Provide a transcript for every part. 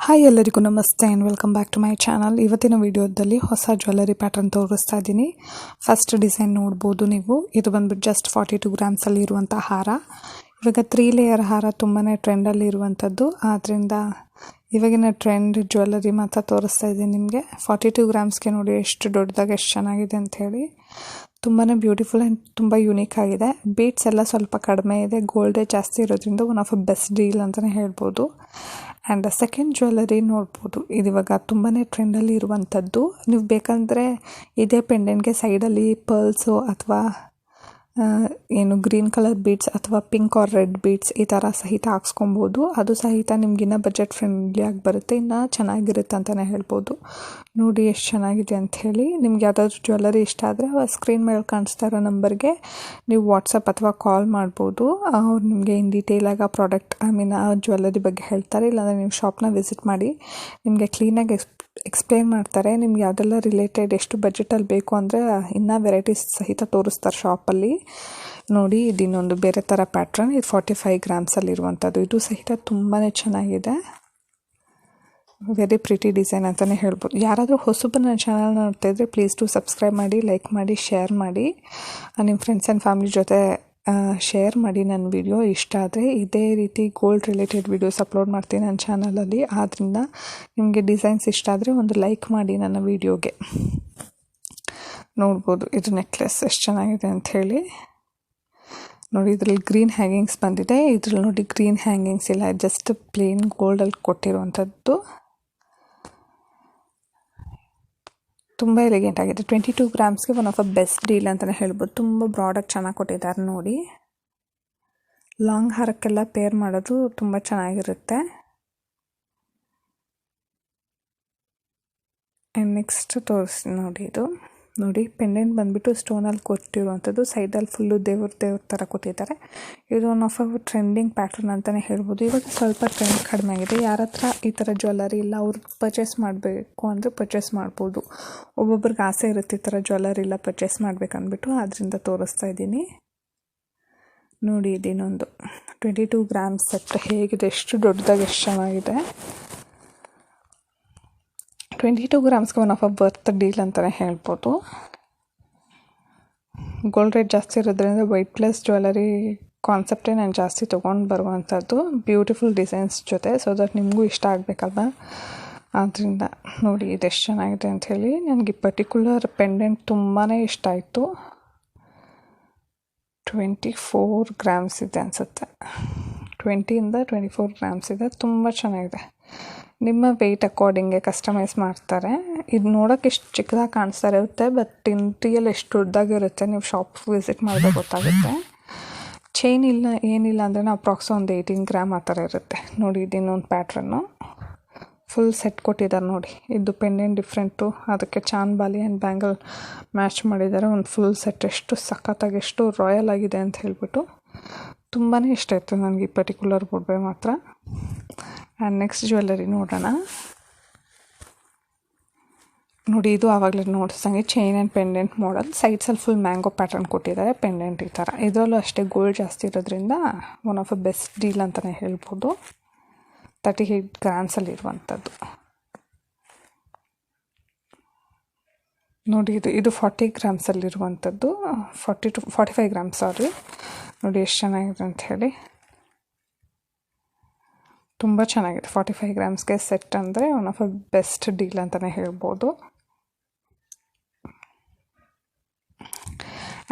Hi ಎಲ್ಲರಿಗೂ ನಮಸ್ತೆ and welcome back to my channel. ಇವತ್ತಿನ ವಿಡಿಯೋದಲ್ಲಿ ಹೊಸ ಜ್ಯುವೆಲ್ಲರಿ ಪ್ಯಾಟರ್ನ್ ತೋರಿಸ್ತಾ ಇದ್ದೀನಿ. ಫಸ್ಟ್ ಡಿಸೈನ್ ನೋಡ್ಬೋದು ನೀವು. ಇದು ಬಂದ್ಬಿಟ್ಟು ಜಸ್ಟ್ 42 ಗ್ರಾಮ್ಸಲ್ಲಿ ಇರುವಂಥ ಹಾರ. ಇವಾಗ 3 ಲೇಯರ್ ಹಾರ ತುಂಬಾ ಟ್ರೆಂಡಲ್ಲಿ ಇರುವಂಥದ್ದು. ಆದ್ದರಿಂದ ಇವಾಗಿನ ಟ್ರೆಂಡ್ ಜ್ಯುವೆಲ್ಲರಿ ಮಾತ್ರ ತೋರಿಸ್ತಾ ಇದ್ದೀನಿ ನಿಮಗೆ. 42 ಗ್ರಾಮ್ಸ್ಗೆ ನೋಡಿ ಎಷ್ಟು ದೊಡ್ಡದಾಗಿ ಎಷ್ಟು ಚೆನ್ನಾಗಿದೆ ಅಂಥೇಳಿ. ತುಂಬಾ ಬ್ಯೂಟಿಫುಲ್ ಆ್ಯಂಡ್ ತುಂಬ ಯೂನಿಕ್ ಆಗಿದೆ. ಬೀಟ್ಸ್ ಎಲ್ಲ ಸ್ವಲ್ಪ ಕಡಿಮೆ ಇದೆ, ಗೋಲ್ಡೇ ಜಾಸ್ತಿ ಇರೋದ್ರಿಂದ one of a best deal ಅಂತಲೇ ಹೇಳ್ಬೋದು. ಆ್ಯಂಡ್ ಸೆಕೆಂಡ್ ಜ್ಯುವೆಲ್ಲರಿ ನೋಡ್ಬೋದು. ಇದು ಇವಾಗ ತುಂಬಾ ಟ್ರೆಂಡಲ್ಲಿ ಇರುವಂಥದ್ದು. ನೀವು ಬೇಕಂದರೆ ಇದೇ ಪೆಂಡೆಂಟ್ಗೆ ಸೈಡಲ್ಲಿ ಪರ್ಲ್ಸು ಅಥವಾ ಏನು ಗ್ರೀನ್ ಕಲರ್ ಬೀಡ್ಸ್ ಅಥವಾ ಪಿಂಕ್ ಆರ್ ರೆಡ್ ಬೀಡ್ಸ್ ಈ ಥರ ಸಹಿತ ಹಾಕ್ಸ್ಕೊಬೋದು. ಅದು ಸಹಿತ ನಿಮ್ಗಿನ್ನ ಬಜೆಟ್ ಫ್ರೆಂಡ್ಲಿ ಆಗಿ ಬರುತ್ತೆ, ಇನ್ನೂ ಚೆನ್ನಾಗಿರುತ್ತೆ ಅಂತಲೇ ಹೇಳ್ಬೋದು. ನೋಡಿ ಎಷ್ಟು ಚೆನ್ನಾಗಿದೆ ಅಂಥೇಳಿ. ನಿಮ್ಗೆ ಯಾವುದಾದ್ರೂ ಜ್ಯುವೆಲ್ಲರಿ ಇಷ್ಟ ಆದರೆ ಸ್ಕ್ರೀನ್ ಮೇಲೆ ಕಾಣಿಸ್ತಾ ಇರೋ ನಂಬರ್ಗೆ ನೀವು ವಾಟ್ಸಪ್ ಅಥವಾ ಕಾಲ್ ಮಾಡ್ಬೋದು. ಅವ್ರು ನಿಮಗೆ ಇನ್ ಡೀಟೇಲಾಗಿ ಆ ಪ್ರಾಡಕ್ಟ್ ಆ ಜ್ಯುವೆಲ್ಲರಿ ಬಗ್ಗೆ ಹೇಳ್ತಾರೆ. ಇಲ್ಲಾಂದರೆ ನೀವು ಶಾಪ್ನ ವಿಸಿಟ್ ಮಾಡಿ ನಿಮಗೆ ಕ್ಲೀನಾಗಿ ಎಕ್ಸ್ಪ್ಲೇನ್ ಮಾಡ್ತಾರೆ. ನಿಮ್ಗೆ ಯಾವುದೆಲ್ಲ ರಿಲೇಟೆಡ್ ಎಷ್ಟು ಬಜೆಟಲ್ಲಿ ಬೇಕು ಅಂದರೆ ಇನ್ನೂ ವೆರೈಟೀಸ್ ಸಹಿತ ತೋರಿಸ್ತಾರೆ ಶಾಪಲ್ಲಿ. ನೋಡಿ ಇದು ಇನ್ನೊಂದು ಬೇರೆ ಥರ ಪ್ಯಾಟ್ರನ್. ಇದು 45 ಗ್ರಾಮ್ಸಲ್ಲಿ ಇರುವಂಥದ್ದು. ಇದು ಸಹಿತ ತುಂಬಾ ಚೆನ್ನಾಗಿದೆ. ವೆರಿ ಪ್ರಿಟಿ ಡಿಸೈನ್ ಅಂತಲೇ ಹೇಳ್ಬೋದು. ಯಾರಾದರೂ ಹೊಸಬ ನನ್ನ ಚಾನಲ್ ನೋಡ್ತಾ ಇದ್ದರೆ ಪ್ಲೀಸ್ ಟು ಸಬ್ಸ್ಕ್ರೈಬ್ ಮಾಡಿ, ಲೈಕ್ ಮಾಡಿ, ಶೇರ್ ಮಾಡಿ. ನಿಮ್ಮ ಫ್ರೆಂಡ್ಸ್ ಆ್ಯಂಡ್ ಫ್ಯಾಮಿಲಿ ಜೊತೆ ಶೇರ್ ಮಾಡಿ ನನ್ನ ವಿಡಿಯೋ ಇಷ್ಟ ಆದರೆ. ಇದೇ ರೀತಿ ಗೋಲ್ಡ್ ರಿಲೇಟೆಡ್ ವೀಡಿಯೋಸ್ ಅಪ್ಲೋಡ್ ಮಾಡ್ತೀನಿ ನನ್ನ ಚಾನಲಲ್ಲಿ. ಆದ್ದರಿಂದ ನಿಮಗೆ ಡಿಸೈನ್ಸ್ ಇಷ್ಟ ಆದರೆ ಒಂದು ಲೈಕ್ ಮಾಡಿ ನನ್ನ ವಿಡಿಯೋಗೆ. ನೋಡ್ಬೋದು ಇದು ನೆಕ್ಲೆಸ್ ಎಷ್ಟು ಚೆನ್ನಾಗಿದೆ ಅಂಥೇಳಿ. ನೋಡಿ ಇದರಲ್ಲಿ ಗ್ರೀನ್ ಹ್ಯಾಂಗಿಂಗ್ಸ್ ಬಂದಿದೆ. ಇದರಲ್ಲಿ ನೋಡಿ ಗ್ರೀನ್ ಹ್ಯಾಂಗಿಂಗ್ಸ್ ಇಲ್ಲ, ಜಸ್ಟ್ ಪ್ಲೇನ್ ಗೋಲ್ಡಲ್ಲಿ ಕೊಟ್ಟಿರುವಂಥದ್ದು. ತುಂಬ ಎಲಿಗೆಂಟ್ ಆಗಿದೆ. 22 ಗ್ರಾಮ್ಸ್ಗೆ one of a best deal ಅಂತಲೇ ಹೇಳ್ಬೋದು. ತುಂಬ ಬ್ರಾಡಾಗಿ ಚೆನ್ನಾಗಿ ಕೊಟ್ಟಿದ್ದಾರೆ ನೋಡಿ. ಲಾಂಗ್ ಹಾರಕ್ಕೆಲ್ಲ ಪೇರ್ ಮಾಡೋದು ತುಂಬ ಚೆನ್ನಾಗಿರುತ್ತೆ. ಆ್ಯಂಡ್ ನೆಕ್ಸ್ಟ್ ತೋರಿಸಿ ನೋಡಿ. ಇದು ನೋಡಿ ಪೆಂಡೆಂಟ್ ಬಂದುಬಿಟ್ಟು ಸ್ಟೋನಲ್ಲಿ ಕೊಟ್ಟಿರುವಂಥದ್ದು. ಸೈಡಲ್ಲಿ ಫುಲ್ಲು ದೇವ್ರ ಥರ ಕೊಟ್ಟಿದ್ದಾರೆ. ಇದು one of a trending pattern ಅಂತಲೇ ಹೇಳ್ಬೋದು. ಇವಾಗ ಸ್ವಲ್ಪ ಟ್ರೆಂಡ್ ಕಡಿಮೆ ಆಗಿದೆ. ಯಾರ ಹತ್ರ ಈ ಥರ ಜ್ಯುವೆಲ್ಲರಿ ಇಲ್ಲ ಅವ್ರು ಪರ್ಚೇಸ್ ಮಾಡಬೇಕು ಅಂದರೆ ಪರ್ಚೇಸ್ ಮಾಡ್ಬೋದು. ಒಬ್ಬೊಬ್ರಿಗೆ ಆಸೆ ಇರುತ್ತೆ ಈ ಥರ ಜ್ಯುವೆಲ್ಲರಿ ಎಲ್ಲ ಪರ್ಚೇಸ್ ಮಾಡಬೇಕಂದ್ಬಿಟ್ಟು, ಆದ್ದರಿಂದ ತೋರಿಸ್ತಾ ಇದ್ದೀನಿ. ನೋಡಿ ಇದಿನ್ನೊಂದು 22 ಗ್ರಾಮ್ಸ್ ಸೆಟ್ ಹೇಗಿದೆ, ಎಷ್ಟು ದೊಡ್ಡದಾಗಿ ಎಷ್ಟು ಚೆನ್ನಾಗಿದೆ. 22 ಗ್ರಾಮ್ಸ್ಗೆ one of a best deal ಅಂತಲೇ ಹೇಳ್ಬೋದು. ಗೋಲ್ಡ್ ರೇಟ್ ಜಾಸ್ತಿ ಇರೋದ್ರಿಂದ ವೈಟ್ ಪ್ಲಸ್ ಜ್ಯುವೆಲ್ಲರಿ ಕಾನ್ಸೆಪ್ಟೇ ನಾನು ಜಾಸ್ತಿ ತೊಗೊಂಡು ಬರುವಂಥದ್ದು, ಬ್ಯೂಟಿಫುಲ್ ಡಿಸೈನ್ಸ್ ಜೊತೆ. ಸೊ ದಟ್ ನಿಮಗೂ ಇಷ್ಟ ಆಗಬೇಕಲ್ವ. ಆದ್ದರಿಂದ ನೋಡಿ ಇದೆಷ್ಟು ಚೆನ್ನಾಗಿದೆ ಅಂಥೇಳಿ. ನನಗೆ ಪರ್ಟಿಕ್ಯುಲರ್ ಪೆಂಡೆಂಟ್ ತುಂಬಾ ಇಷ್ಟ ಆಯಿತು. 24 ಗ್ರಾಮ್ಸ್ ಇದೆ ಅನಿಸುತ್ತೆ. 20ಇಂದ 24 ಗ್ರಾಮ್ಸ್ ಇದೆ. ತುಂಬ ಚೆನ್ನಾಗಿದೆ. ನಿಮ್ಮ ವೆಯ್ಟ್ ಅಕಾರ್ಡಿಂಗೆ ಕಸ್ಟಮೈಸ್ ಮಾಡ್ತಾರೆ. ಇದು ನೋಡೋಕೆ ಎಷ್ಟು ಚಿಕ್ಕದಾಗಿ ಕಾಣಿಸ್ತಾ ಇರುತ್ತೆ, ಬಟ್ ಇನ್ ರಿಯಲ್ ಎಷ್ಟು ದೊಡ್ಡದಾಗಿರುತ್ತೆ. ನೀವು ಶಾಪ್ ವಿಸಿಟ್ ಮಾಡಿದ್ರೆ ಗೊತ್ತಾಗುತ್ತೆ. ಚೈನ್ ಇಲ್ಲ ಏನಿಲ್ಲ ಅಂದರೆ ಅಪ್ರಾಕ್ಸ್ ಒಂದು 18 ಗ್ರಾಮ್ ಆ ಥರ ಇರುತ್ತೆ. ನೋಡಿ ಇದು ಇನ್ನೊಂದು ಪ್ಯಾಟ್ರನ್ನು ಫುಲ್ ಸೆಟ್ ಕೊಟ್ಟಿದ್ದಾರೆ ನೋಡಿ. ಇದು ಪೆಂಡೆಂಟ್ ಡಿಫ್ರೆಂಟು, ಅದಕ್ಕೆ ಚಾನ್ ಬಾಲಿ ಆ್ಯಂಡ್ ಬ್ಯಾಂಗಲ್ ಮ್ಯಾಚ್ ಮಾಡಿದ್ದಾರೆ. ಒಂದು ಫುಲ್ ಸೆಟ್ ಎಷ್ಟು ಸಖತ್ತಾಗಿ ಎಷ್ಟು ರಾಯಲ್ ಆಗಿದೆ ಅಂತ ಹೇಳ್ಬಿಟ್ಟು ತುಂಬಾ ಇಷ್ಟ ಆಯಿತು ನನಗೆ ಈ ಪರ್ಟಿಕ್ಯುಲರ್ ಬೊಡ್ವೆ ಮಾತ್ರ. ಆ್ಯಂಡ್ ನೆಕ್ಸ್ಟ್ ಜ್ಯುವೆಲ್ಲರಿ ನೋಡೋಣ. ನೋಡಿ ಇದು ಆವಾಗಲೇ ನೋಡಿಸ್ದಂಗೆ ಚೈನ್ ಆ್ಯಂಡ್ ಪೆಂಡೆಂಟ್ ಮಾಡಲ್. ಸೈಡ್ಸಲ್ಲಿ ಫುಲ್ ಮ್ಯಾಂಗೋ ಪ್ಯಾಟರ್ನ್ ಕೊಟ್ಟಿದ್ದಾರೆ, ಪೆಂಡೆಂಟ್ ಈ ಥರ. ಇದರಲ್ಲೂ ಅಷ್ಟೇ ಗೋಲ್ಡ್ ಜಾಸ್ತಿ ಇರೋದ್ರಿಂದ one of a best deal ಅಂತಲೇ ಹೇಳ್ಬೋದು. 38 ಗ್ರಾಮ್ಸಲ್ಲಿ ಇರುವಂಥದ್ದು. ನೋಡಿ ಇದು 40 ಗ್ರಾಮ್ಸಲ್ಲಿರುವಂಥದ್ದು. 45 ಗ್ರಾಮ್ಸ್ ಸಾರಿ. ನೋಡಿ ಎಷ್ಟು ಚೆನ್ನಾಗಿದೆ ಅಂಥೇಳಿ. ತುಂಬ ಚೆನ್ನಾಗಿದೆ. 45 ಗ್ರಾಮ್ಸ್ಗೆ ಸೆಟ್ ಅಂದರೆ one of a best deal ಅಂತಲೇ ಹೇಳ್ಬೋದು.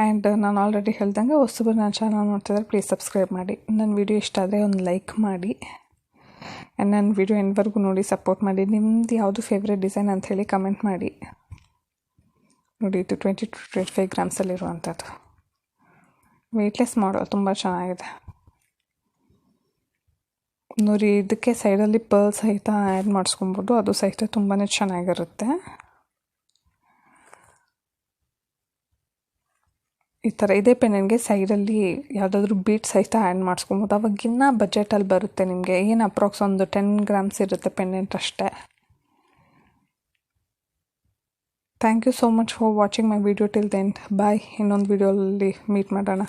ಆ್ಯಂಡ್ ನಾನು ಆಲ್ರೆಡಿ ಹೇಳ್ದಂಗೆ ಹೊಸಬರು ನನ್ನ ಚಾನಲ್ ನೋಡ್ತಿದ್ದಾರೆ ಪ್ಲೀಸ್ ಸಬ್ಸ್ಕ್ರೈಬ್ ಮಾಡಿ. ನನ್ನ ವಿಡಿಯೋ ಇಷ್ಟ ಆದರೆ ಒಂದು ಲೈಕ್ ಮಾಡಿ. ಆ್ಯಂಡ್ ನನ್ನ ವಿಡಿಯೋ ಎಂಡ್ವರೆಗೂ ನೋಡಿ ಸಪೋರ್ಟ್ ಮಾಡಿ. ನಿಮ್ಮದು ಯಾವುದು ಫೇವ್ರೆಟ್ ಡಿಸೈನ್ ಅಂಥೇಳಿ ಕಮೆಂಟ್ ಮಾಡಿ. ನೋಡಿ ಇದು 20-25 ಗ್ರಾಮ್ಸಲ್ಲಿರುವಂಥದ್ದು. ವೆಯ್ಟ್ಲೆಸ್ ಮಾಡಲ್ ತುಂಬ ಚೆನ್ನಾಗಿದೆ. ನೋಡಿ ಇದಕ್ಕೆ ಸೈಡಲ್ಲಿ ಪರ್ಲ್ ಸಹಿತ ಆ್ಯಡ್ ಮಾಡಿಸ್ಕೊಬೋದು. ಅದು ಸಹಿತ ತುಂಬಾ ಚೆನ್ನಾಗಿರುತ್ತೆ. ಈ ಥರ ಇದೇ ಪೆನ್ನಿಗೆ ಸೈಡಲ್ಲಿ ಯಾವುದಾದ್ರೂ ಬೀಟ್ ಸಹಿತ ಆ್ಯಡ್ ಮಾಡಿಸ್ಕೊಬೋದು. ಅವಾಗಿನ್ನ ಬಜೆಟಲ್ಲಿ ಬರುತ್ತೆ ನಿಮಗೆ. ಏನು ಅಪ್ರಾಕ್ಸ್ ಒಂದು 10 ಗ್ರಾಮ್ಸ್ ಇರುತ್ತೆ ಪೆಂಡೆಂಟ್ ಅಷ್ಟೇ. Thank you so much for watching my video till then. Bye. ಇನ್ನೊಂದು ವಿಡಿಯೋಲಿ ಮೀಟ್ ಮಾಡೋಣ.